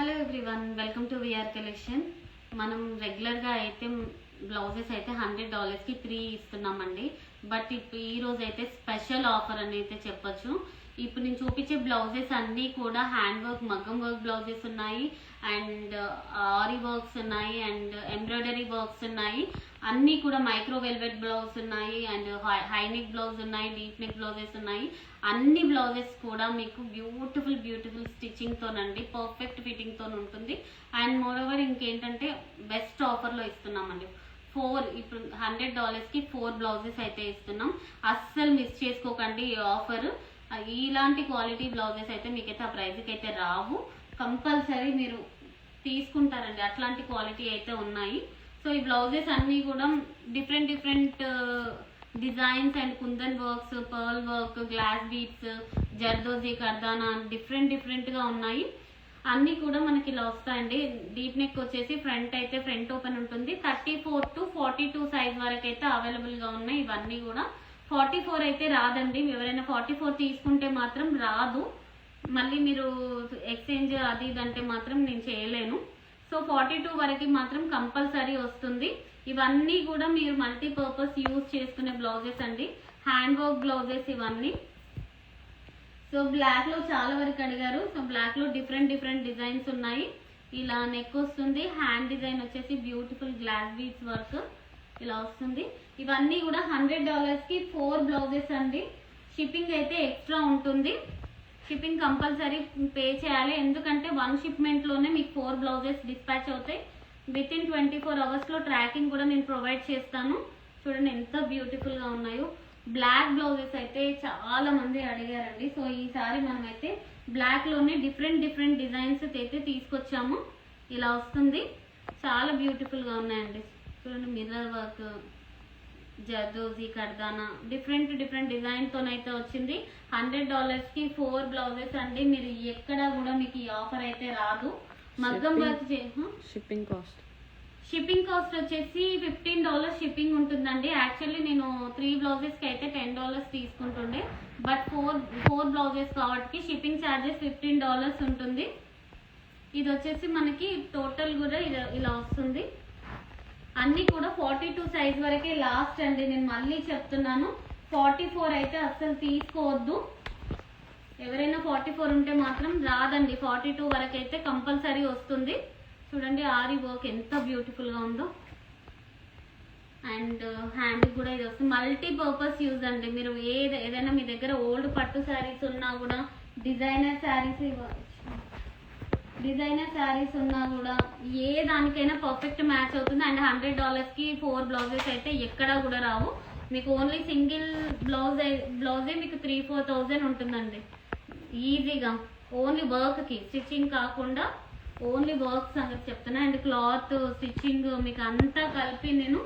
Hello everyone, welcome to VR collection. మనం రెగ్యులర్గా అయితే బ్లౌజెస్ అయితే $100కి 3 ఇస్తున్నామండి. బట్ ఇప్పుడు ఈ రోజు అయితే స్పెషల్ ఆఫర్ అని అయితే చెప్పొచ్చు. ఇప్పుడు నేను చూపించే బ్లౌజెస్ అన్నీ కూడా హ్యాండ్ వర్క్, మగ్గం వర్క్ బ్లౌజెస్ ఉన్నాయి, అండ్ ఆరీ వర్క్స్ ఉన్నాయి, అండ్ ఎంబ్రాయిడరీ వర్క్స్ ఉన్నాయి. అన్నీ కూడా మైక్రో వెల్వెట్ బ్లౌజ్ ఉన్నాయి, అండ్ హై నెక్ బ్లౌజ్ ఉన్నాయి, డీప్ నెక్ బ్లౌజెస్ ఉన్నాయి. అన్ని బ్లౌజెస్ కూడా మీకు బ్యూటిఫుల్ స్టిచ్చింగ్తోనండి, పర్ఫెక్ట్ ఫిట్టింగ్తో ఉంటుంది. అండ్ మోరోవర్ ఇంకేంటంటే బెస్ట్ ఆఫర్లో ఇస్తున్నామండి. ఇప్పుడు $100కి 4 బ్లౌజెస్ అయితే ఇస్తున్నాం. అస్సలు మిస్ చేసుకోకండి ఈ ఆఫర్. ఇలాంటి క్వాలిటీ బ్లౌజెస్ అయితే మీకైతే ఆ ప్రైస్కి అయితే రావు. కంపల్సరీ మీరు తీసుకుంటారండి, అట్లాంటి క్వాలిటీ అయితే ఉన్నాయి. సో ఈ బ్లౌజెస్ అన్నీ కూడా different designs and kundan works, pearl work, glass beads, zardozi, kardana డిఫరెంట్గా ఉన్నాయి. అన్నీ కూడా మనకి ఇలా వస్తాయండి. డీప్ నెక్ వచ్చేసి ఫ్రంట్ ఓపెన్ ఉంటుంది. 34 to 42 సైజ్ వరకు అయితే అవైలబుల్గా ఉన్నాయి. ఇవన్నీ కూడా 44 అయితే రాదండి. ఎవరైనా 44 తీసుకుంటే మాత్రం రాదు. మళ్ళీ మీరు ఎక్స్చేంజ్ అది ఇదంటే మాత్రం నేను చేయలేను. సో 42 వరకు మాత్రం కంపల్సరీ వస్తుంది. ఇవన్నీ కూడా మీరు మల్టీపర్పస్ యూజ్ చేసుకునే బ్లౌజెస్ అండి, హ్యాండ్ వర్క్ బ్లౌజెస్ ఇవన్నీ. సో బ్లాక్ లో చాలా వరకు అడిగారు. సో బ్లాక్ లో డిఫరెంట్ డిజైన్స్ ఉన్నాయి. ఇలా నెక్ వస్తుంది, హ్యాండ్ డిజైన్ వచ్చేసి బ్యూటిఫుల్ గ్లాస్ బీడ్స్ వర్క్ ఇలా వస్తుంది. ఇవన్నీ కూడా $100కి 4 బ్లౌజెస్ అండి. షిప్పింగ్ అయితే ఎక్స్ట్రా ఉంటుంది. షిప్పింగ్ కంపల్సరీ పే చేయాలి, ఎందుకంటే 1 షిప్మెంట్ లోనే మీకు 4 బ్లౌజెస్ డిస్పాచ్ అవుతాయి. విత్ ఇన్ 24 hours లో ట్రాకింగ్ కూడా నేను ప్రొవైడ్ చేస్తాను. చూడండి ఎంత బ్యూటిఫుల్ గా ఉన్నాయో. బ్లాక్ బ్లౌజెస్ అయితే చాలా మంది అడిగారండి. సో ఈసారి మనం అయితే బ్లాక్ లోనే డిఫరెంట్ డిజైన్స్ అయితే తీసుకొచ్చాము. ఇలా వస్తుంది, చాలా బ్యూటిఫుల్ గా ఉన్నాయండి. చూడండి mirror work, zardozi, kardana different design తోనైతే వచ్చింది. $100కి 4 బ్లౌజెస్ అండి. మీరు ఎక్కడ కూడా మీకు ఈ ఆఫర్ అయితే రాదు. మగ్గం వర్క్ షిప్పింగ్ కాస్ట్ వచ్చేసి $15 షిప్పింగ్ ఉంటుందండి. యాక్చువల్లీ నేను 3 బ్లౌజెస్కి అయితే $10 తీసుకుంటుండే, బట్ 4 బ్లౌజెస్ కాబట్టి షిప్పింగ్ ఛార్జెస్ $15 ఉంటుంది. ఇది వచ్చేసి మనకి టోటల్ కూడా ఇలా వస్తుంది. అన్నీ కూడా 42 సైజ్ వరకే లాస్ట్ అండి. నేను మళ్ళీ చెప్తున్నాను, 44 అయితే అస్సలు తీసుకోవద్దు. ఎవరైనా 44 ఉంటే మాత్రం రాదండి. 42 వరకు అయితే కంపల్సరీ వస్తుంది. చూడండి ఆరీ వర్క్ ఎంత బ్యూటిఫుల్ గా ఉందో. అండ్ హ్యాండ్ కూడా ఇది వస్తుంది. మల్టీపర్పస్ యూజ్ అండి. మీరు ఏదైనా మీ దగ్గర ఓల్డ్ పట్టు శారీస్ ఉన్నా కూడా, డిజైనర్ శారీస్ ఉన్నా కూడా ఏ దానికైనా పర్ఫెక్ట్ మ్యాచ్ అవుతుంది. అండ్ $100కి 4 బ్లౌజెస్ అయితే ఎక్కడా కూడా రావు. మీకు ఓన్లీ సింగిల్ బ్లౌజే మీకు 3-4 ఉంటుందండి ఈజీగా. ఓన్లీ వర్క్కి, స్టిచ్చింగ్ కాకుండా ఓన్లీ వర్క్ సంగతి చెప్తున్నా. అండ్ క్లాత్, స్టిచ్చింగ్ మీకు అంతా కలిపి నేను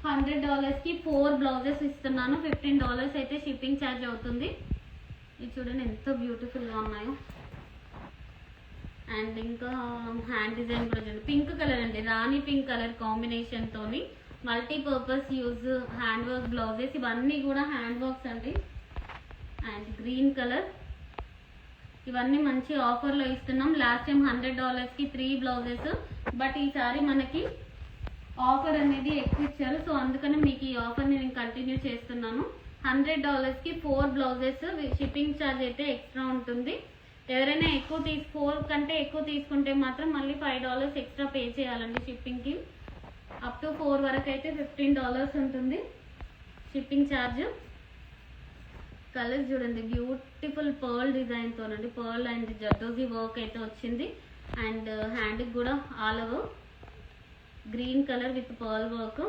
$100కి 4 బ్లౌజెస్ ఇస్తున్నాను. $15 అయితే షిప్పింగ్ ఛార్జ్ అవుతుంది. ఇది చూడండి ఎంత బ్యూటిఫుల్గా ఉన్నాయో. అండ్ ఇంకా హ్యాండ్ డిజైన్ కూడా చూడండి, పింక్ కలర్ అండి, రాణి పింక్ కలర్ కాంబినేషన్ తోని multipurpose use hand work blouses. ఇవన్నీ కూడా హ్యాండ్ వర్క్స్ అండి. అండ్ గ్రీన్ కలర్, ఇవన్నీ మంచి ఆఫర్లో ఇస్తున్నాం. లాస్ట్ టైం $100కి 3 బ్లౌజెస్, బట్ ఈసారి మనకి ఆఫర్ అనేది ఎక్కువ ఇచ్చారు. సో అందుకని మీకు ఈ ఆఫర్ని నేను కంటిన్యూ చేస్తున్నాను. $100కి 4 బ్లౌజెస్. షిప్పింగ్ ఛార్జ్ అయితే ఎక్స్ట్రా ఉంటుంది. ఎవరైనా 4 కంటే ఎక్కువ తీసుకుంటే మాత్రం మళ్ళీ $5 ఎక్స్ట్రా పే చేయాలండి షిప్పింగ్కి. అప్ టు 4 వరకు అయితే $15 ఉంటుంది షిప్పింగ్ ఛార్జ్. కలర్స్ చూడండి, బ్యూటిఫుల్ పర్ల్ డిజైన్ తోనండి, పర్ల్ అండ్ జర్దోజీ వర్క్ అయితే వచ్చింది. అండ్ హ్యాండ్కి కూడా all over green colour with pearl work.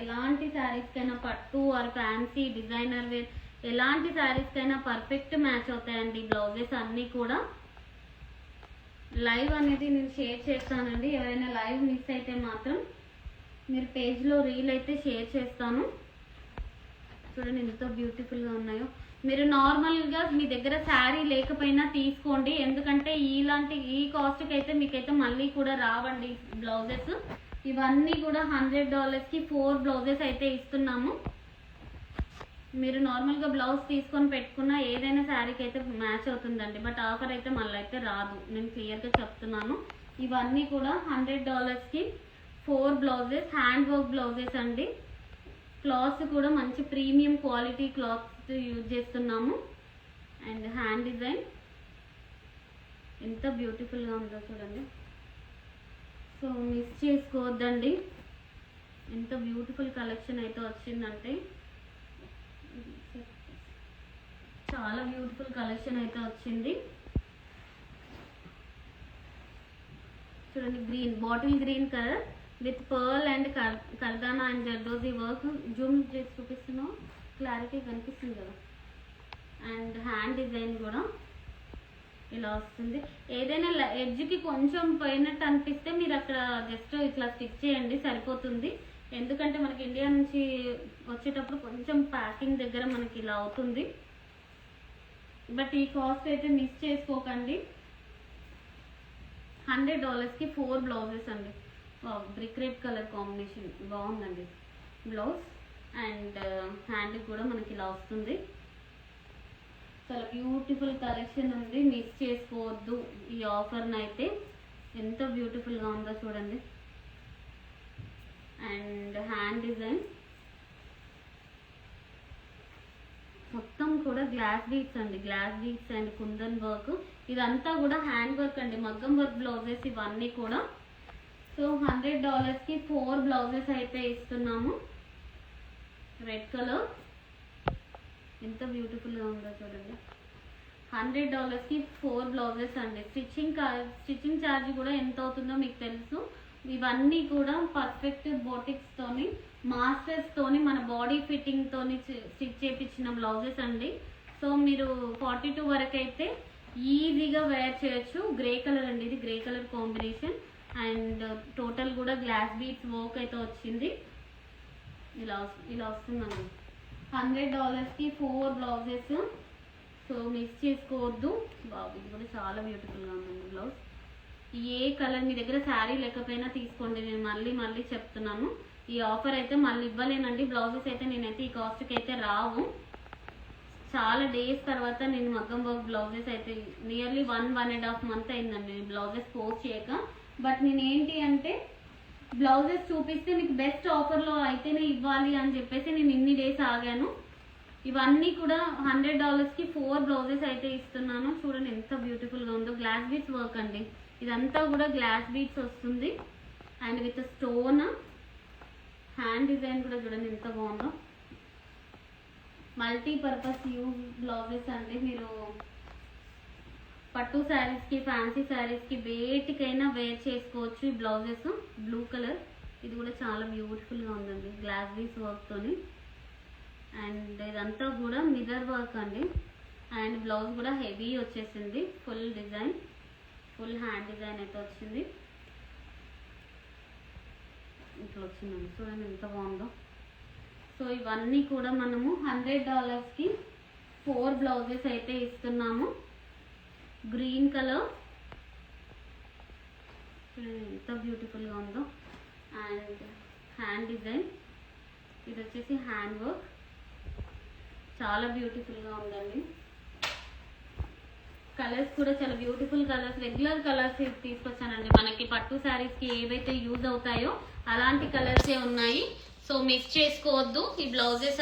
ఎలాంటి శారీస్కైనా, పట్టు ఆర్ ఫ్యాన్సీ, డిజైనర్ వేర్, ఎలాంటి శారీస్కైనా పర్ఫెక్ట్ మ్యాచ్ అవుతాయండి బ్లౌజెస్ అన్నీ కూడా. లైవ్ అనేది నేను షేర్ చేస్తానండి. ఎవరైనా లైవ్ మిస్ అయితే మాత్రం మీరు పేజ్లో రీల్ అయితే షేర్ చేస్తాను. చూడండి ఎంత బ్యూటిఫుల్గా ఉన్నాయో. మీరు నార్మల్గా మీ దగ్గర శారీ లేకపోయినా తీసుకోండి, ఎందుకంటే ఈ కాస్ట్కి అయితే మీకైతే మళ్ళీ కూడా రావండి బ్లౌజెస్. ఇవన్నీ కూడా $100కి 4 బ్లౌజెస్ అయితే ఇస్తున్నాము. మీరు నార్మల్గా బ్లౌజ్ తీసుకొని పెట్టుకున్న ఏదైనా శారీకి అయితే మ్యాచ్ అవుతుందండి. బట్ ఆఫర్ అయితే మళ్ళీ అయితే రాదు, నేను క్లియర్గా చెప్తున్నాను. ఇవన్నీ కూడా $100కి 4 బ్లౌజెస్, హ్యాండ్ వర్క్ బ్లౌజెస్ అండి. క్లాత్స్ కూడా మంచి ప్రీమియం క్వాలిటీ క్లాత్స్ యూజ్ చేస్తున్నాము. అండ్ హ్యాండ్ డిజైన్ ఎంత బ్యూటిఫుల్గా ఉందో చూడండి. సో మిస్ చేసుకోవద్దండి, ఎంత బ్యూటిఫుల్ కలెక్షన్ అయితే వచ్చిందంటే చాలా బ్యూటిఫుల్ కలెక్షన్ అయితే వచ్చింది. చూడండి, green bottle green colour with pearl and kardana and zardozi work. Zoom చేసి చూపిస్తున్నాం, క్లారిటీ కనిపిస్తుంది కదా. అండ్ హ్యాండ్ డిజైన్ కూడా ఇలా వస్తుంది. ఏదైనా ఎడ్జ్కి కొంచెం పోయినట్టు అనిపిస్తే మీరు అక్కడ జస్ట్ ఇట్లా స్టిచ్ చేయండి, సరిపోతుంది. ఎందుకంటే మనకి ఇండియా నుంచి వచ్చేటప్పుడు కొంచెం ప్యాకింగ్ దగ్గర మనకి ఇలా అవుతుంది. బట్ ఈ కాస్ట్ అయితే మిస్ చేసుకోకండి. $100కి 4 బ్లౌజెస్ అండి. బ్రిక్ రెడ్ కలర్ కాంబినేషన్ బాగుందండి బ్లౌజ్. అండ్ హ్యాండ్ కూడా మనకి ఇలా వస్తుంది. చాలా బ్యూటిఫుల్ కలెక్షన్ ఉంది, మిస్ చేసుకోవద్దు ఈ ఆఫర్ని అయితే. ఎంత బ్యూటిఫుల్గా ఉందో చూడండి. అండ్ హ్యాండ్ డిజైన్ మొత్తం కూడా గ్లాస్ బీడ్స్ అండి, glass beads and kundan work. ఇదంతా కూడా హ్యాండ్ వర్క్ అండి, మగ్గం వర్క్ బ్లౌజెస్ ఇవన్నీ కూడా. సో $100కి 4 బ్లౌజెస్ అయితే ఇస్తున్నాము. రెడ్ కలర్ ఎంత బ్యూటిఫుల్గా ఉందో చూడండి. $100కి 4 బ్లౌజెస్ అండి. స్టిచ్చింగ్ ఛార్జ్ కూడా ఎంత అవుతుందో మీకు తెలుసు. ఇవన్నీ కూడా పర్ఫెక్ట్ బోటిక్స్ తోని, మాస్టర్స్ తోని, మన బాడీ ఫిట్టింగ్ తోని స్టిచ్ చేయించిన బ్లౌజెస్ అండి. సో మీరు 42 వరకు అయితే ఈజీగా వేర్ చేయొచ్చు. గ్రే కలర్ అండి, ఇది grey colour combination. And total కూడా గ్లాస్ బీడ్స్ వర్క్ అయితే వచ్చింది. ఇలా వస్తుందండి. $100కి 4 బ్లౌజెస్. సో మిస్ చేసుకోవద్దు. బాబు ఇది కూడా చాలా బ్యూటిఫుల్గా ఉందండి బ్లౌజ్. ఏ కలర్ మీ దగ్గర శారీ లేకపోయినా తీసుకోండి, నేను మళ్ళీ చెప్తున్నాను. ఈ ఆఫర్ అయితే మళ్ళీ ఇవ్వలేనండి. బ్లౌజెస్ అయితే నేనైతే ఈ కాస్ట్కి అయితే రావు. చాలా డేస్ తర్వాత నేను మగ్గం వర్క్ బ్లౌజెస్ అయితే నియర్లీ 1.5 మంత్ అయిందండి నేను బ్లౌజెస్ పోస్ట్ చేయక. బట్ నేను ఏంటి అంటే బ్లౌజెస్ చూపిస్తే మీకు బెస్ట్ ఆఫర్లో అయితేనే ఇవ్వాలి అని చెప్పేసి నేను ఇన్ని డేస్ ఆగాను. ఇవన్నీ కూడా $100కి 4 బ్లౌజెస్ అయితే ఇస్తున్నాను. చూడండి ఎంత బ్యూటిఫుల్గా ఉందో. గ్లాస్ బీడ్స్ వర్క్ అండి, ఇదంతా కూడా గ్లాస్ బీడ్స్ వస్తుంది. And with stone. Hand design కూడా చూడండి ఎంత బాగుందో. మల్టీపర్పస్ యూజ్ బ్లౌజెస్ అండి. మీరు పట్టు శారీస్కి, ఫ్యాన్సీ శారీస్కి వేటికైనా వేర్ చేసుకోవచ్చు ఈ బ్లౌజెస్. బ్లూ కలర్, ఇది కూడా చాలా బ్యూటిఫుల్గా ఉందండి గ్లాస్ బీడ్స్ వర్క్తోని. అండ్ ఇదంతా కూడా మిర్రర్ వర్క్ అండి. అండ్ బ్లౌజ్ కూడా హెవీ వచ్చేసింది, full design, full hand design అయితే వచ్చింది. ఇట్లా వచ్చిందండి, చూడండి ఎంత బాగుందో. సో ఇవన్నీ కూడా మనము $100కి 4 బ్లౌజెస్ అయితే ఇస్తున్నాము. గ్రీన్ కలర్ ఎంత బ్యూటిఫుల్గా ఉందో. అండ్ హ్యాండ్ డిజైన్, ఇది వచ్చేసి హ్యాండ్ వర్క్, చాలా బ్యూటిఫుల్గా ఉందండి. కలర్స్ కూడా చాలా బ్యూటిఫుల్ కలర్స్, రెగ్యులర్ కలర్స్ తీసుకొచ్చానండి. మనకి పట్టు శారీస్కి ఏవైతే యూజ్ అవుతాయో అలాంటి కలర్సే ఉన్నాయి. సో మిస్ చేసుకోవద్దు. ఈ బ్లౌజెస్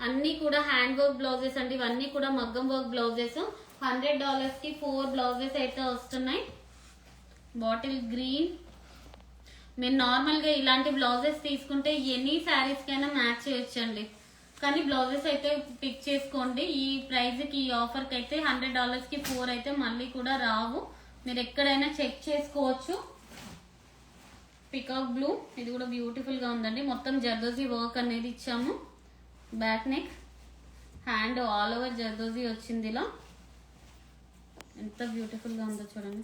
అన్నీ కూడా హ్యాండ్ వర్క్ బ్లౌజెస్ అండి. ఇవన్నీ కూడా మగ్గం వర్క్ బ్లౌజెస్. $100కి 4 బ్లౌజెస్ అయితే వస్తున్నాయి. Bottle green. మీరు నార్మల్గా ఇలాంటి బ్లౌజెస్ తీసుకుంటే ఎనీ శారీస్కైనా మ్యాచ్ చేయొచ్చండి. కానీ బ్లౌజెస్ అయితే పిక్ చేసుకోండి. ఈ ప్రైస్కి, ఈ ఆఫర్కి అయితే $100కి 4 అయితే మళ్ళీ కూడా రావు. మీరు ఎక్కడైనా చెక్ చేసుకోవచ్చు. పికాక్ బ్లూ, ఇది కూడా బ్యూటిఫుల్గా ఉందండి. మొత్తం జర్దోజీ వర్క్ అనేది ఇచ్చాము. Back neck, hand all over zardozi వచ్చింది. ఇలా ఎంత బ్యూటిఫుల్గా ఉందో చూడండి.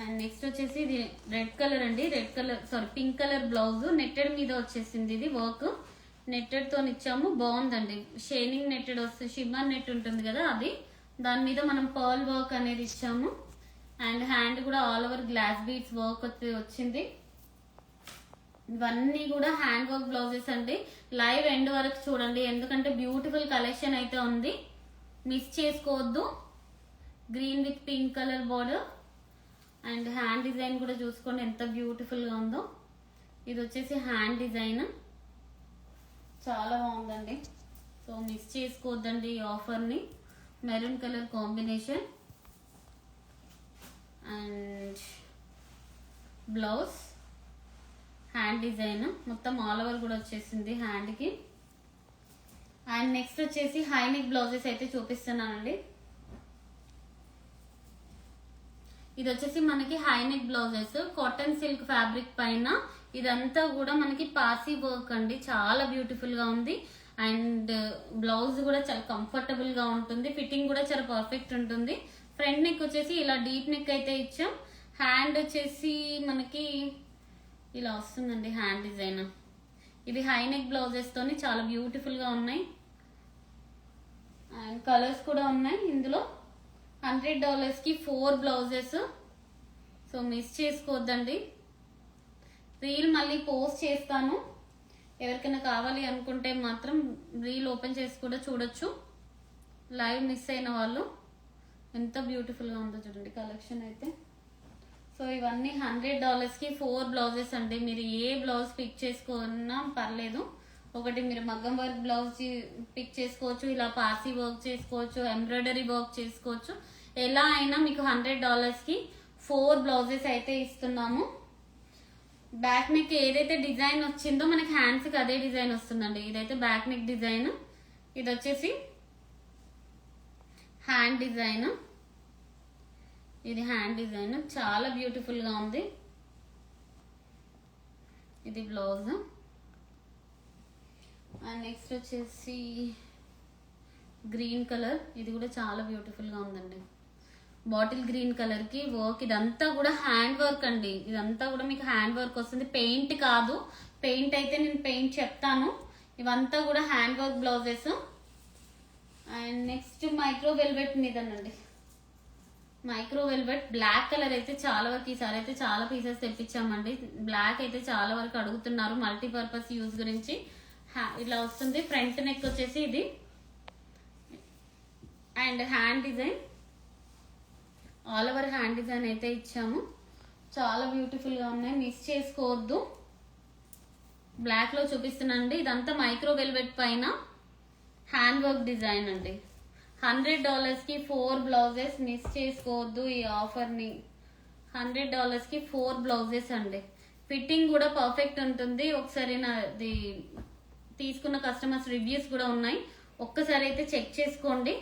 అండ్ నెక్స్ట్ వచ్చేసి ఇది రెడ్ కలర్ అండి. పింక్ కలర్ బ్లౌజ్ నెట్టెడ్ మీద వచ్చేసింది. ఇది వర్క్ నెట్టెడ్ తో ఇచ్చాము, బాగుందండి. షైనింగ్ నెట్టెడ్ వస్తుంది, షిమ్మర్ నెట్ ఉంటుంది కదా అది. దాని మీద మనం పర్ల్ వర్క్ అనేది ఇచ్చాము. అండ్ హ్యాండ్ కూడా all over glass beads work వచ్చింది. ఇవన్నీ కూడా హ్యాండ్ వర్క్ బ్లౌజెస్ అండి. లైవ్ ఎండ్ వరకు చూడండి, ఎందుకంటే బ్యూటిఫుల్ కలెక్షన్ అయితే ఉంది, మిస్ చేసుకోవద్దు. Green with pink colour border and hand design కూడా చూసుకోండి ఎంత బ్యూటిఫుల్గా ఉందో. ఇది వచ్చేసి హ్యాండ్ డిజైన్, చాలా బాగుందండి. సో మిస్ చేసుకోవద్దండి ఈ ఆఫర్ని. Maroon colour combination and blouse hand design మొత్తం ఆల్ ఓవర్ కూడా వచ్చేసింది హ్యాండ్కి. అండ్ నెక్స్ట్ వచ్చేసి హై నెక్ బ్లౌజెస్ అయితే చూపిస్తున్నానండి. ఇది వచ్చేసి మనకి high neck blouses cotton silk fabric పైన, ఇదంతా కూడా మనకి పార్సీ వర్క్ అండి, చాలా బ్యూటిఫుల్ గా ఉంది. అండ్ బ్లౌజ్ కూడా చాలా కంఫర్టబుల్ గా ఉంటుంది, ఫిట్టింగ్ కూడా చాలా పర్ఫెక్ట్ ఉంటుంది. ఫ్రంట్ నెక్ వచ్చేసి ఇలా డీప్ నెక్ అయితే ఇచ్చాం. హ్యాండ్ వచ్చేసి మనకి ఇలా వస్తుందండి హ్యాండ్ డిజైన్. ఇవి హై నెక్ బ్లౌజెస్ తోని చాలా బ్యూటిఫుల్ గా ఉన్నాయి అండ్ కలర్స్ కూడా ఉన్నాయి ఇందులో. $100కి 4 బ్లౌజెస్. సో మిస్ చేసుకోవద్దండి. రీల్ మళ్ళీ పోస్ట్ చేస్తాను, ఎవరికైనా కావాలి అనుకుంటే మాత్రం రీల్ ఓపెన్ చేసి కూడా చూడొచ్చు. లైవ్ మిస్ అయిన వాళ్ళు ఎంత బ్యూటిఫుల్గా ఉందో చూడండి కలెక్షన్ అయితే. సో ఇవన్నీ $100కి 4 బ్లౌజెస్ అండి. మీరు ఏ బ్లౌజ్ పిక్ చేసుకున్నా పర్లేదు. ఒకటి మీరు మగ్గం వర్క్ బ్లౌజ్ పిక్ చేసుకోవచ్చు, ఇలా పార్సీ వర్క్ చేసుకోవచ్చు, ఎంబ్రాయిడరీ వర్క్ చేసుకోవచ్చు. ఎలా అయినా మీకు $100కి 4 బ్లౌజెస్ అయితే ఇస్తున్నాము. బ్యాక్ నెక్ ఏదైతే డిజైన్ వచ్చిందో మనకి హ్యాండ్స్కి అదే డిజైన్ వస్తుందండి. ఇదైతే బ్యాక్ నెక్ డిజైన్, ఇది వచ్చేసి హ్యాండ్ డిజైన్. ఇది హ్యాండ్ డిజైన్ చాలా బ్యూటిఫుల్ గా ఉంది. ఇది బ్లౌజ్. అండ్ నెక్స్ట్ వచ్చేసి గ్రీన్ కలర్, ఇది కూడా చాలా బ్యూటిఫుల్ గా ఉందండి. బాటిల్ గ్రీన్ కలర్ కి వర్క్, ఇదంతా కూడా హ్యాండ్ వర్క్ అండి. ఇదంతా కూడా మీకు హ్యాండ్ వర్క్ వస్తుంది, పెయింట్ కాదు. పెయింట్ అయితే నేను పెయింట్ చెప్తాను. ఇవంతా కూడా hand work blouses. And next micro velvet మీదనండి. మైక్రో వెల్వెట్ బ్లాక్ కలర్ అయితే చాలా వరకు ఈసారి అయితే చాలా పీసెస్ తెప్పించామండి. బ్లాక్ అయితే చాలా వరకు అడుగుతున్నారు మల్టీపర్పస్ యూజ్ గురించి. ఇలా వస్తుంది. ఫ్రంట్ నెక్ వచ్చేసి ఇది and hand design, all over hand design అయితే ఇచ్చాము. చాలా బ్యూటిఫుల్ గా ఉన్నాయి, మిస్ చేసుకోవద్దు. బ్లాక్ లో చూపిస్తున్నానండి. ఇదంతా మైక్రో వెల్వెట్ పైన హ్యాండ్ వర్క్ డిజైన్ అండి. $100కి 4 బ్లౌజెస్, మిస్ చేసుకోవద్దు ఈ ఆఫర్ ని. $100కి 4 బ్లౌజెస్ అండి. ఫిట్టింగ్ కూడా పర్ఫెక్ట్ ఉంటుంది. ఒకసారి నాది తీసుకున్న కస్టమర్స్ రివ్యూస్ కూడా ఉన్నాయి, ఒక్కసారి అయితే చెక్ చేసుకోండి.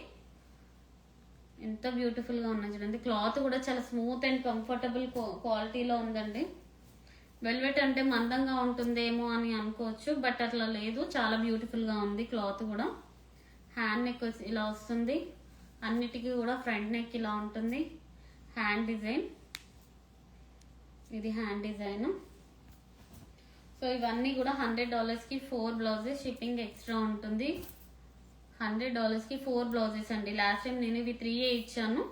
ఎంత బ్యూటిఫుల్ గా ఉన్నాయి చూడండి. క్లాత్ కూడా చాలా స్మూత్ అండ్ కంఫర్టబుల్ క్వాలిటీలో ఉందండి. వెల్వెట్ అంటే మందంగా ఉంటుందేమో అని అనుకోవచ్చు, బట్ అట్లా లేదు, చాలా బ్యూటిఫుల్ గా ఉంది క్లాత్ కూడా. హ్యాండ్ నెక్ ఇలా వస్తుంది, అన్నిటికీ కూడా ఫ్రంట్ నెక్ ఇలా ఉంటుంది. హ్యాండ్ డిజైన్, ఇది హ్యాండ్ డిజైన్. సో ఇవన్నీ కూడా $100కి 4 బ్లౌజెస్, షిప్పింగ్ ఎక్స్ట్రా ఉంటుంది. $100కి 4 బ్లౌజెస్ అండి. లాస్ట్ టైం నేను ఇవి 3 ఇచ్చాను,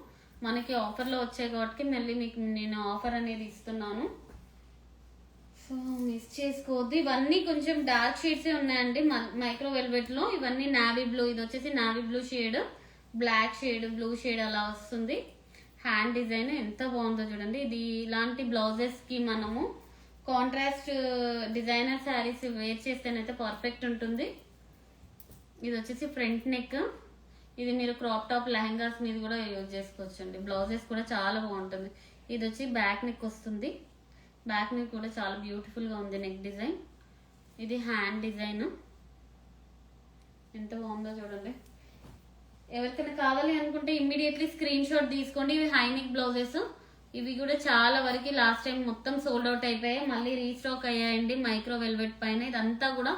మనకి ఆఫర్లో వచ్చాయి కాబట్టి మళ్ళీ మీకు నేను ఆఫర్ అనేది ఇస్తున్నాను. సో మిస్ చేసుకోవద్దు. ఇవన్నీ కొంచెం డార్క్ షేడ్స్ ఉన్నాయండి మైక్రో వెల్వెట్ లో. ఇవన్నీ నావీ బ్లూ, ఇది వచ్చేసి navy blue shade, black shade, blue shade అలా వస్తుంది. హ్యాండ్ డిజైన్ ఎంత బాగుందో చూడండి. ఇది ఇలాంటి బ్లౌజెస్ కి మనము కాంట్రాస్ట్ డిజైనర్ శారీస్ వేర్ చేస్తేనైతే పర్ఫెక్ట్ ఉంటుంది. ఇది వచ్చేసి ఫ్రంట్ నెక్, ఇది మీరు క్రాప్ టాప్ లెహంగాస్ మీద కూడా యూజ్ చేసుకోవచ్చు అండి. బ్లౌజెస్ కూడా చాలా బాగుంటుంది. ఇది వచ్చి బ్యాక్ నెక్ వస్తుంది. బ్యాక్ నెక్ కూడా చాలా బ్యూటిఫుల్ గా ఉంది నెక్ డిజైన్. ఇది హ్యాండ్ డిజైన్, ఎంత బాగుందో చూడండి. ఎవరికైనా కావాలి అనుకుంటే ఇమ్మీడియట్లీ స్క్రీన్ షాట్ తీసుకోండి. ఇవి హై నెక్ బ్లౌజెస్, ఇవి కూడా చాలా వరకు లాస్ట్ టైం మొత్తం సోల్డ్ అవుట్ అయిపోయాయి, మళ్ళీ రీస్టాక్ అయ్యాయండి మైక్రో వెల్వెట్ పైన. ఇదంతా కూడా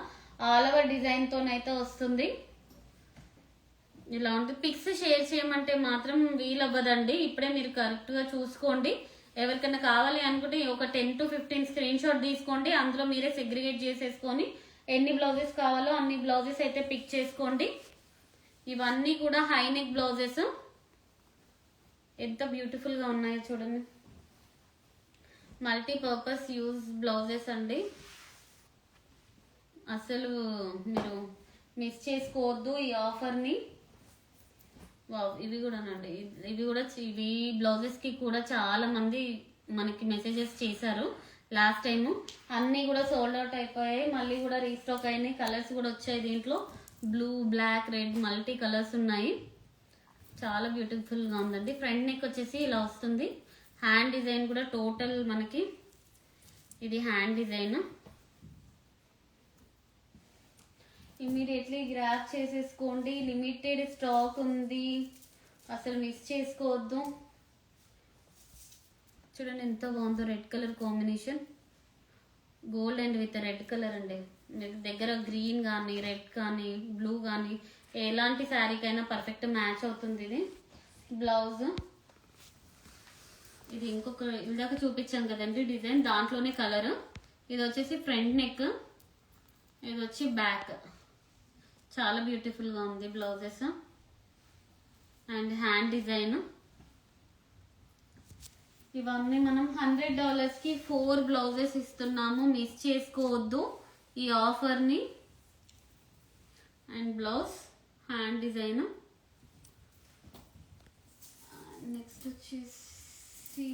ఆల్ ఓవర్ డిజైన్ తోనైతే వస్తుంది. ఇలా ఉంటుంది. పిక్స్ షేర్ చేయమంటే మాత్రం వీలవ్వదండి, ఇప్పుడే మీరు కరెక్ట్ గా చూసుకోండి. ఎవరికైనా కావాలి అనుకుంటే ఒక 10 to 15 స్క్రీన్ షాట్ తీసుకోండి, అందులో మీరే సెగ్రిగేట్ చేసేసుకొని ఎన్ని బ్లౌజెస్ కావాలో అన్ని బ్లౌజెస్ అయితే పిక్ చేసుకోండి. ఇవన్నీ కూడా హై నెక్ బ్లౌజెస్, ఎంత బ్యూటిఫుల్ గా ఉన్నాయో చూడండి. మల్టీపర్పస్ యూజ్ బ్లౌజెస్ అండి. అసలు మీరు మిస్ చేసుకోవద్దు ఈ ఆఫర్ని. వావ్, ఇవి కూడానండి, ఇవి కూడా ఇవి బ్లౌజెస్కి కూడా చాలా మంది మనకి మెసేజెస్ చేశారు లాస్ట్ టైము. అన్నీ కూడా సోల్డ్ అవుట్ అయిపోయాయి, మళ్ళీ కూడా రీస్టాక్ అయినాయి. కలర్స్ కూడా వచ్చాయి దీంట్లో, blue, black, red, multi colours ఉన్నాయి. చాలా బ్యూటిఫుల్గా ఉందండి. ఫ్రంట్ నెక్ వచ్చేసి ఇలా వస్తుంది. హ్యాండ్ డిజైన్ కూడా టోటల్ మనకి ఇది హ్యాండ్ డిజైన్. ఇమీడియట్లీ గ్రాప్ చేసేసుకోండి, లిమిటెడ్ స్టాక్ ఉంది, అసలు మిస్ చేసుకోవద్దు. చూడండి ఎంత బాగుందో, red colour combination, gold and with red colour అండి. దగ్గర గ్రీన్ కానీ రెడ్ కానీ బ్లూ కానీ ఎలాంటి శారీకైనా పర్ఫెక్ట్ మ్యాచ్ అవుతుంది. ఇది బ్లౌజ్, ఇది ఇంకొక ఇందాక చూపించాం కదండి డిజైన్, దాంట్లోనే కలర్. ఇది వచ్చేసి ఫ్రంట్ నెక్, ఇది వచ్చి బ్యాక్. చాలా బ్యూటిఫుల్గా ఉంది బ్లౌజెస్. And hand design. ఇవన్నీ మనం $100కి 4 బ్లౌజెస్ ఇస్తున్నాము, మిస్ చేసుకోవద్దు ఈ ఆఫర్ని. And blouse, hand design. Next వచ్చేసి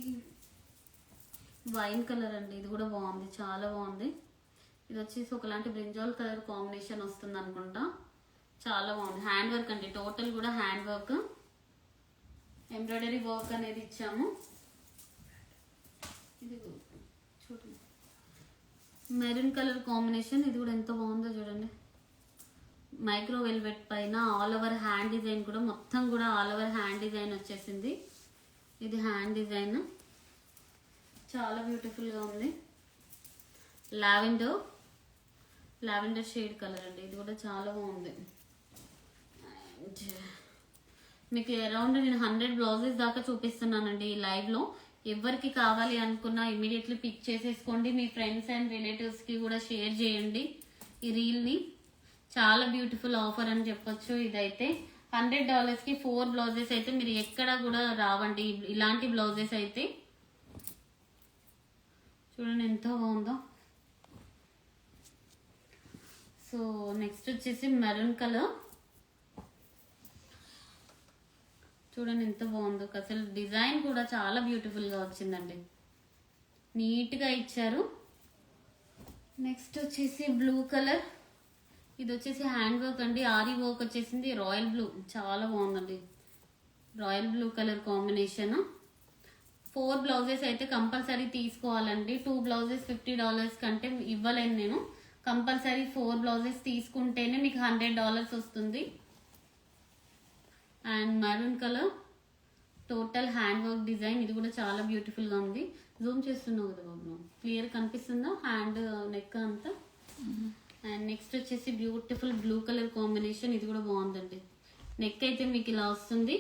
వైన్ కలర్ అండి, ఇది కూడా బాగుంది, చాలా బాగుంది. ఇది వచ్చేసి ఒకలాంటి బ్రింజాల్ కలర్ కాంబినేషన్ వస్తుంది అనుకుంటా, చాలా బాగుంది. హ్యాండ్ వర్క్ అండి, టోటల్ కూడా హ్యాండ్ వర్క్, ఎంబ్రాయిడరీ వర్క్ అనేది ఇచ్చాము. ఇది చూడండి మెరూన్ కలర్ కాంబినేషన్, ఇది కూడా ఎంత బాగుందో చూడండి. మైక్రో వెల్వెట్ పైన ఆల్ ఓవర్ హ్యాండ్ డిజైన్ కూడా, మొత్తం కూడా ఆల్ ఓవర్ హ్యాండ్ డిజైన్ వచ్చేసింది. ఇది హ్యాండ్ డిజైన్, చాలా బ్యూటిఫుల్గా ఉంది. లావెండర్ షేడ్ కలర్ అండి, ఇది కూడా చాలా బాగుంది. మీకు అరౌండ్ నేను 100 బ్లౌజెస్ దాకా చూపిస్తున్నానండి ఈ లైవ్లో. ఎవరికి కావాలి అనుకున్నా ఇమీడియట్లీ పిక్ చేసేసుకోండి. మీ ఫ్రెండ్స్ అండ్ రిలేటివ్స్కి కూడా షేర్ చేయండి ఈ రీల్ని. చాలా బ్యూటిఫుల్ ఆఫర్ అని చెప్పొచ్చు. ఇదైతే $100కి 4 బ్లౌజెస్ అయితే మీరు ఎక్కడ కూడా రావండి ఇలాంటి బ్లౌజెస్ అయితే. చూడండి ఎంత బాగుందో. సో నెక్స్ట్ వచ్చేసి మెరూన్ కలర్, చూడండి ఎంత బాగుందో. అసలు డిజైన్ కూడా చాలా బ్యూటిఫుల్గా వచ్చిందండి, నీట్గా ఇచ్చారు. నెక్స్ట్ వచ్చేసి బ్లూ కలర్, ఇది వచ్చేసి హ్యాండ్ వర్క్ అండి, ఆరి వర్క్ వచ్చేసింది. రాయల్ బ్లూ, చాలా బాగుందండి, royal blue colour combination. 4 blouses అయితే కంపల్సరీ తీసుకోవాలండి. 2 బ్లౌజెస్ $50 కంటే ఇవ్వలేను నేను. కంపల్సరీ 4 బ్లౌజెస్ తీసుకుంటేనే మీకు $100 వస్తుంది. And maroon colour, total hand work design, ఇది కూడా చాలా బ్యూటిఫుల్గా ఉంది. జూమ్ చేస్తున్నావు కదా బాబు, క్లియర్ కనిపిస్తుందా హ్యాండ్ నెక్ అంతా. అండ్ నెక్స్ట్ వచ్చేసి బ్యూటిఫుల్ బ్లూ కలర్ కాంబినేషన్, ఇది కూడా బాగుందండి. నెక్ అయితే మీకు ఇలా వస్తుంది.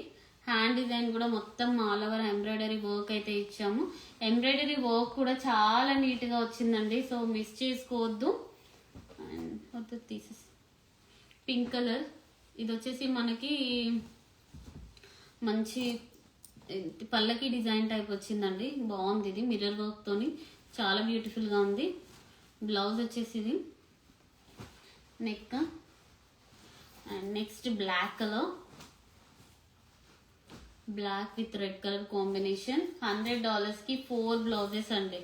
హ్యాండ్ డిజైన్ కూడా మొత్తం ఆల్ ఓవర్ ఎంబ్రాయిడరీ వర్క్ అయితే ఇచ్చాము. ఎంబ్రాయిడరీ వర్క్ కూడా చాలా నీట్గా వచ్చిందండి, సో మిస్ చేసుకోవద్దు. అండ్ తీసేసి పింక్ కలర్, ఇది వచ్చేసి మనకి మంచి పల్లకి డిజైన్ టైప్ వచ్చిందండి, బాగుంది. ఇది మిర్రర్ వర్క్ తోని చాలా బ్యూటిఫుల్గా ఉంది. బ్లౌజ్ వచ్చేసి ఇది neck. And next black colour, black with red colour combination. $100కి 4 బ్లౌజెస్ అండి.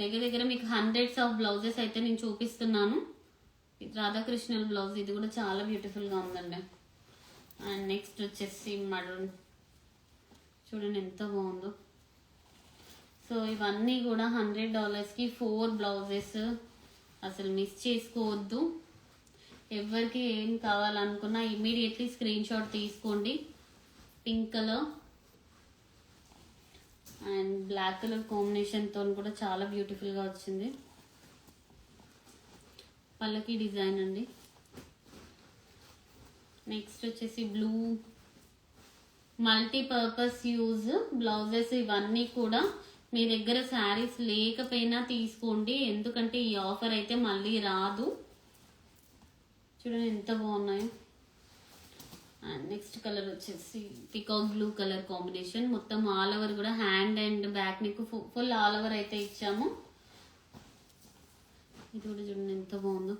దగ్గర మీకు హండ్రెడ్స్ ఆఫ్ బ్లౌజెస్ అయితే నేను చూపిస్తున్నాను. రాధాకృష్ణుల బ్లౌజ్, ఇది కూడా చాలా బ్యూటిఫుల్గా ఉందండి. అండ్ నెక్స్ట్ వచ్చేసి మరూన్, చూడండి ఎంత బాగుందో. సో ఇవన్నీ కూడా $100కి 4 బ్లౌజెస్, అసలు మిస్ చేసుకోవద్దు. ఎవరికి ఏం కావాలనుకున్నా ఇమీడియట్లీ స్క్రీన్ షాట్ తీసుకోండి. Pink colour and black colour కాంబినేషన్తో కూడా చాలా బ్యూటిఫుల్గా వచ్చింది. పల్లకి డిజైన్ అండి. నెక్స్ట్ వచ్చేసి బ్లూ, మల్టీపర్పస్ యూజ్ బ్లౌజెస్. ఇవన్నీ కూడా మీ దగ్గర శారీస్ లేకపోయినా తీసుకోండి, ఎందుకంటే ఈ ఆఫర్ అయితే మళ్ళీ రాదు. చూడండి ఎంత బాగున్నాయో. అండ్ నెక్స్ట్ కలర్ వచ్చేసి పికాక్ బ్లూ కలర్ కాంబినేషన్, మొత్తం ఆల్ ఓవర్ కూడా hand and back neck full all over అయితే ఇచ్చాము. ఇది కూడా చూడండి ఎంత బాగుందో.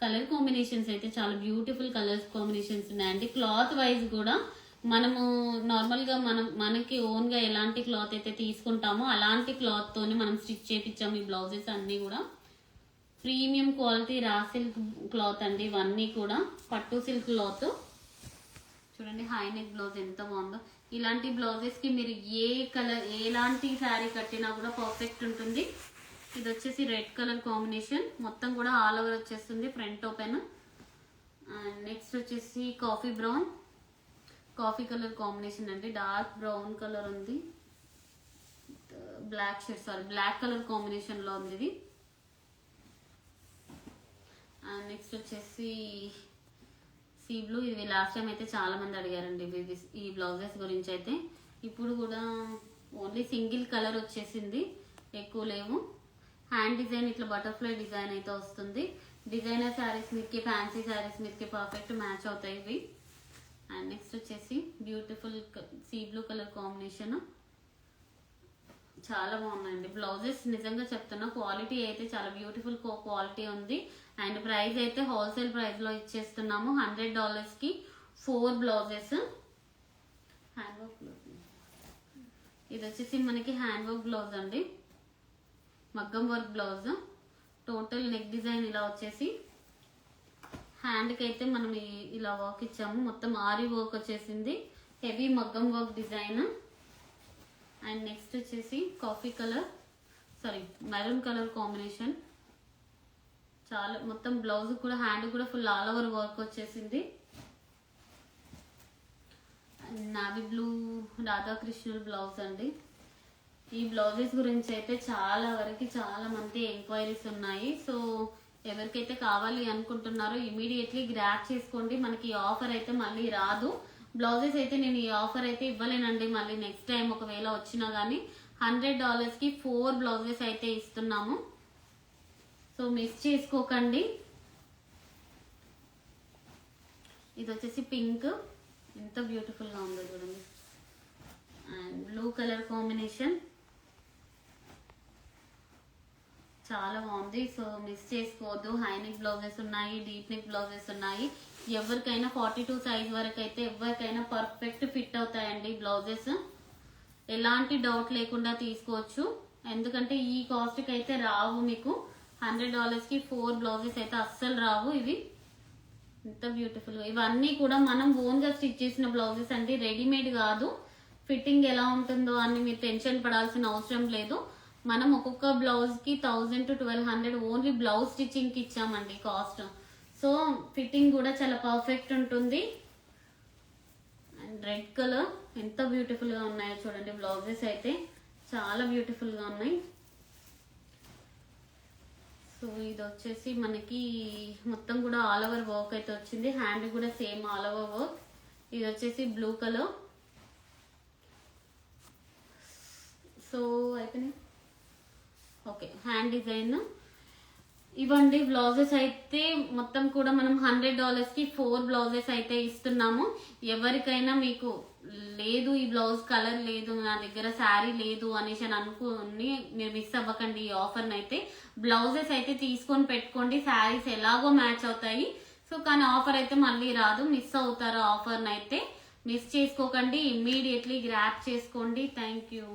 కలర్ కాంబినేషన్స్ అయితే చాలా బ్యూటిఫుల్ కలర్స్ కాంబినేషన్స్ ఉన్నాయండి. క్లాత్ వైజ్ కూడా మనము నార్మల్గా మనకి ఓన్గా ఎలాంటి క్లాత్ అయితే తీసుకుంటామో అలాంటి క్లాత్తోనే మనం స్టిచ్ చేయించాము ఈ బ్లౌజెస్ అన్నీ కూడా. Premium quality raw silk cloth అండి ఇవన్నీ కూడా. పట్టు సిల్క్ క్లాత్ చూడండి. హై నెక్ బ్లౌజ్ ఎంత బాగుందో. ఇలాంటి బ్లౌజెస్కి మీరు ఏ కలర్ ఎలాంటి శారీ కట్టినా కూడా పర్ఫెక్ట్ ఉంటుంది. ఇది వచ్చేసి రెడ్ కలర్ కాంబినేషన్, మొత్తం కూడా ఆల్ ఓవర్ వచ్చేస్తుంది ఫ్రంట్ ఓపెన్. అండ్ నెక్స్ట్ వచ్చేసి కాఫీ కలర్ కాంబినేషన్ అండి. డార్క్ బ్రౌన్ కలర్ ఉంది, బ్లాక్ కలర్ కాంబినేషన్లో ఉంది ఇది. అండ్ నెక్స్ట్ వచ్చేసి సీ బ్లూ. ఇది లాస్ట్ టైం అయితే చాలా మంది అడిగారండి ఈ బ్లౌజెస్ గురించి అయితే. ఇప్పుడు కూడా ఓన్లీ సింగిల్ కలర్ వచ్చేసింది, ఎక్కువ లేవు. హ్యాండ్ డిజైన్ ఇట్లా బటర్ఫ్లై డిజైన్ అయితే వస్తుంది. డిజైనర్ శారీస్ మీదకి, ఫ్యాన్సీ శారీస్ మీదకి పర్ఫెక్ట్ మ్యాచ్ అవుతాయి ఇవి. అండ్ నెక్స్ట్ వచ్చేసి beautiful sea blue colour combination. చాలా బాగున్నాయండి బ్లౌజెస్. నిజంగా చెప్తున్నా క్వాలిటీ అయితే చాలా బ్యూటిఫుల్ క్వాలిటీ ఉంది. అండ్ ప్రైస్ అయితే హోల్సేల్ ప్రైస్లో ఇచ్చేస్తున్నాము. $100కి 4 బ్లౌజెస్. Hand work blouse. ఇది వచ్చేసి మనకి హ్యాండ్ వర్క్ బ్లౌజ్ అండి, మగ్గం work blouse. Total neck design ఇలా వచ్చేసి హ్యాండ్కి అయితే మనం ఇలా వర్క్ ఇచ్చాము. మొత్తం ఆరి వర్క్ వచ్చేసింది, హెవీ మగ్గం వర్క్ డిజైన్. అండ్ నెక్స్ట్ వచ్చేసి మెరూన్ కలర్ కాంబినేషన్. చాలా మొత్తం బ్లౌజ్ కూడా హ్యాండ్ కూడా ఫుల్ ఆల్ ఓవర్ వర్క్ వచ్చేసింది. నావీ బ్లూ రాధాకృష్ణుల బ్లౌజ్ అండి. ఈ బ్లౌజెస్ గురించి అయితే చాలా మంది ఎంక్వైరీస్ ఉన్నాయి. సో ఎవరికైతే కావాలి అనుకుంటున్నారో ఇమీడియట్లీ గ్రాప్ చేసుకోండి. మనకి ఈ ఆఫర్ అయితే మళ్ళీ రాదు. బ్లౌజెస్ అయితే నేను ఈ ఆఫర్ అయితే ఇవ్వలేనండి మళ్ళీ నెక్స్ట్ టైం ఒకవేళ వచ్చినా కానీ. $100కి 4 బ్లౌజెస్ అయితే ఇస్తున్నాము. సో మిస్ చేసుకోకండి. ఇది వచ్చేసి పింక్, ఎంత బ్యూటిఫుల్గా ఉందో చూడండి. అండ్ బ్లూ కలర్ కాంబినేషన్ చాలా బాగుంది. సో మిస్ చేసుకోవద్దు. హై నెక్ బ్లౌజెస్ ఉన్నాయి, డీప్ నెక్ బ్లౌజెస్ ఉన్నాయి. ఎవరికైనా 42 సైజ్ వరకు అయితే ఎవరికైనా పర్ఫెక్ట్ ఫిట్ అవుతాయండి బ్లౌజెస్. ఎలాంటి డౌట్ లేకుండా తీసుకోవచ్చు. ఎందుకంటే ఈ కాస్ట్కి అయితే రావు మీకు. $100కి 4 బ్లౌజెస్ అయితే అస్సలు రావు. ఇవి ఎంత బ్యూటిఫుల్గా. ఇవన్నీ కూడా మనం ఓన్గా స్టిచ్ చేసిన బ్లౌజెస్ అండి, రెడీమేడ్ కాదు. ఫిట్టింగ్ ఎలా ఉంటుందో అని మీరు టెన్షన్ పడాల్సిన అవసరం లేదు. మనం ఒక్కొక్క బ్లౌజ్కి 1000 to 1200 ఓన్లీ బ్లౌజ్ స్టిచ్చింగ్కి ఇచ్చామండి కాస్ట్. సో ఫిట్టింగ్ కూడా చాలా పర్ఫెక్ట్ ఉంటుంది. అండ్ రెడ్ కలర్ ఎంత బ్యూటిఫుల్గా ఉన్నాయో చూడండి. బ్లౌజెస్ అయితే చాలా బ్యూటిఫుల్గా ఉన్నాయి. సో ఇది వచ్చేసి మనకి మొత్తం కూడా ఆల్ ఓవర్ వర్క్ అయితే వచ్చింది. హ్యాండ్ కూడా సేమ్ ఆల్ ఓవర్ వర్క్. ఇది వచ్చేసి బ్లూ కలర్. సో అయిపోయినాయి. ఓకే, హ్యాండ్ డిజైన్ ఇవ్వండి. బ్లౌజెస్ అయితే మొత్తం కూడా మనం $100కి 4 బ్లౌజెస్ అయితే ఇస్తున్నాము. ఎవరికైనా మీకు లేదు ఈ బ్లౌజ్ కలర్ లేదు, నా దగ్గర శారీ లేదు అనేసి అని అనుకుని మీరు మిస్ అవ్వకండి ఈ ఆఫర్ని అయితే. బ్లౌజెస్ అయితే తీసుకొని పెట్టుకోండి, శారీస్ ఎలాగో మ్యాచ్ అవుతాయి. సో కానీ ఆఫర్ అయితే మళ్ళీ రాదు, మిస్ అవుతారు ఆఫర్ని అయితే. మిస్ చేసుకోకండి, ఇమ్మీడియట్లీ గ్రాప్ చేసుకోండి. Thank you.